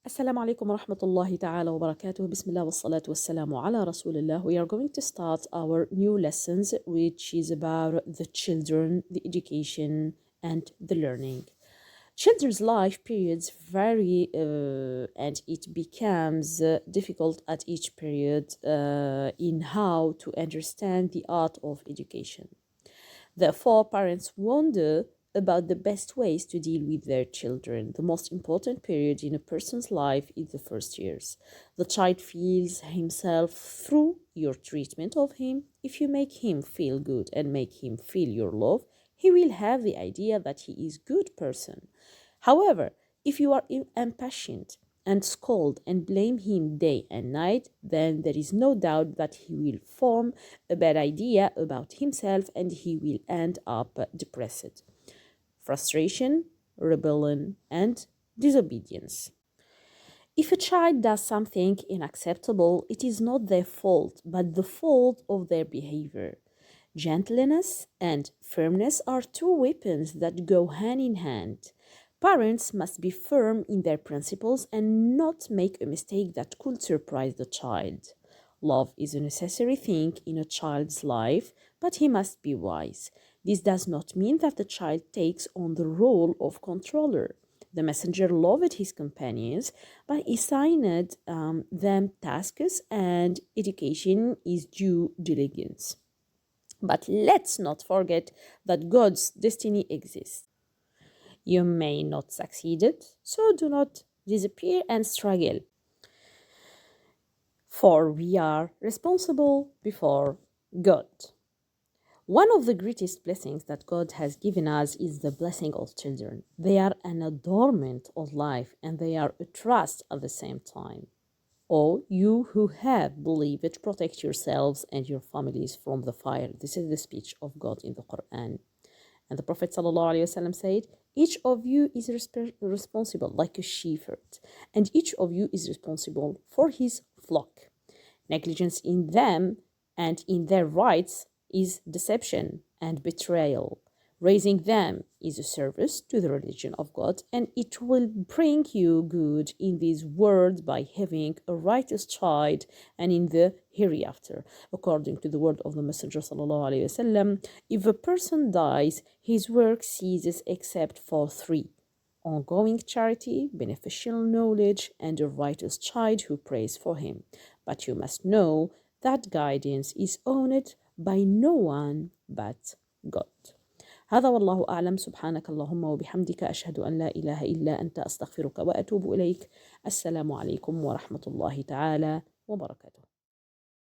Assalamu alaikum wa rahmatullahi ta'ala wa barakatuh. Bismillah wa salatu wa salamu ala rasulillah. We are going to start our new lessons, which is about the children, the education, and the learning. Children's life periods vary and it becomes difficult at each period in how to understand the art of education. Therefore, parents wonder about the best ways to deal with their children. The most important period in a person's life is the first years. The child feels himself through your treatment of him. If you make him feel good and make him feel your love, he will have the idea that he is a good person. However, if you are impatient and scold and blame him day and night, then there is no doubt that he will form a bad idea about himself and he will end up depressed. Frustration, rebellion, and disobedience. If a child does something unacceptable, it is not their fault, but the fault of their behavior. Gentleness and firmness are two weapons that go hand in hand. Parents must be firm in their principles and not make a mistake that could surprise the child. Love is a necessary thing in a child's life, but he must be wise. This does not mean that the child takes on the role of controller. The messenger loved his companions, but he assigned them tasks, and education is due diligence. But let's not forget that God's destiny exists. You may not succeed, so do not disappear and struggle, for we are responsible before God. One of the greatest blessings that God has given us is the blessing of children. They are an adornment of life and they are a trust at the same time. O you who have believed, protect yourselves and your families from the fire. This is the speech of God in the Quran. And the Prophet ﷺ said, each of you is responsible like a shepherd, and each of you is responsible for his flock. Negligence in them and in their rights is deception and betrayal. Raising them is a service to the religion of God, and it will bring you good in this world by having a righteous child and in the hereafter. According to the word of the Messenger ﷺ, if a person dies, his work ceases except for three: ongoing charity, beneficial knowledge, and a righteous child who prays for him. But you must know that guidance is owned by no one but God. هذا والله أعلم. سبحانك اللهم وبحمدك أشهد أن لا إله إلا أنت أستغفرك وأتوب إليك. السلام عليكم ورحمة الله تعالى وبركاته.